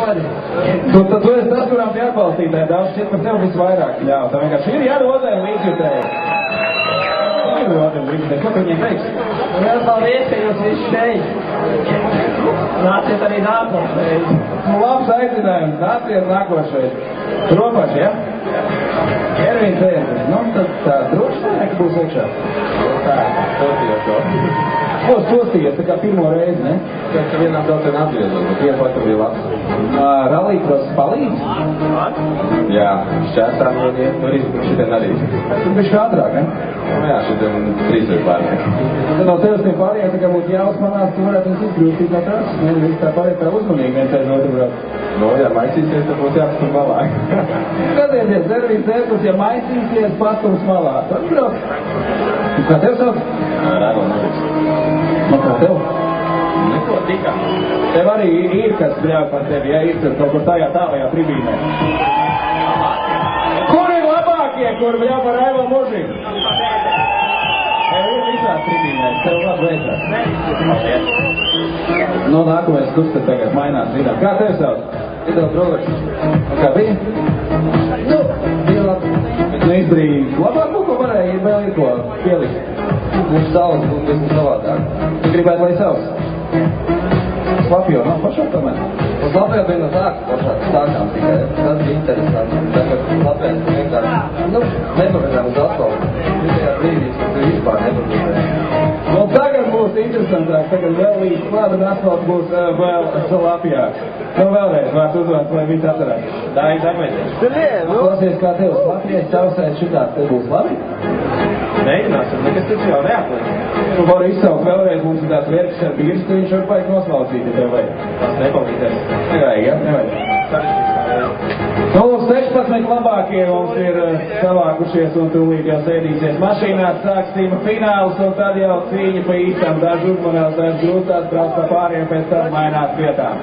mani. Tu esi tas, kurām tie atbalstītāji daudz šķiet par tevi visvairāk ļauj. Tā vienkārši ir jārotē līdzjutēji. Ir jārotē līdzjutēji. Ko tu viņiem teiks? Vēl paldies, ka jūs visi šeit. Nāciet arī nākošais. Labs aicinājums. Nāciet nākošais. Ropaši, ja? Ervīns Ērvis. Nu, tad tā droši tā, ka būs iekšā. Tā, postījos to. Ko postījies, tā kā pirmo reizi, ne? Pēc ka vienam daudzien atgriezot, bet vienu patru bija labs. Rallīkros palīdz? Jā, šķērsām iet, nu šitien arī. Tu bišķi ātrāk, ne? Nu jā, šitien 3 vai pārējiem. Tad no tevis tiem pārējiem, tā kā būtu jāuzmanās, tu varētu mums izgrūstīt no tās. Ne, viss tā pārējiem tā uzmanīgi viens aiz otru brauc. Nu, ja maisīsies, tad būtu jāpastum malā. Skatieties, Ervīns Ērvis, ja maisīsies, pastums malā. Tad brauc. Kā tev sauc? Rēval Noviks. Nu, kā tev? Neko tikā. Tev arī ir kas bļauj par tevi, ja ir tur kaut kur tajā tālajā tribīnē. Kur ir labākie, kur bļauj par Rēval Mužīgu? Ir visās tribīnēs, tev labi veicās. Nu, nākamais kurs tad tagad mainās vidā. Kā tev sauc? Idēl Broveris. Kā bija? Nu, bija labi. Bet nu izdarīji labāk, ko varēja, vēl ir ko pielikt. Mums savs būtu visu savādāk. Tu gribētu, lai savs? Slapjo, nav pašā tomēr. Uz Latvijā bija no sākām tikai. Tas bija interesanti. Tagad Latvijas vienkārši, nepagatām uz asfaltu. Vitajā brīdī, tu vispār nepagatām. Nu, tagad būs interesantāk, tagad vēl līdz klāt un asfalts būs vēl salapjāk. Nu, vēlreiz vārds uzvārds, lai visi atcerās. Tā ir tāpēc. Klausies, kā tev Latvijas sausēt šitās, te būs labi? Mēģināsim, nekas taču jau neatliek. Tu vari izsaukt vēlreiz, mums ir tāds vērks ar bīrs, tu viņš var vajag noslaucīt, ja tev vajag. Tas nepalīdzēs. Nevajag, ja? Nevajag. Nu, 16 labākie mums ir savākušies un tūlīt jau sēdīsies mašīnās, sāksim finālus un tad jau cīņa pa īstām. Daži uzmanās, daži grūstās, brauc pa pāriem, pēc tam mainās vietām.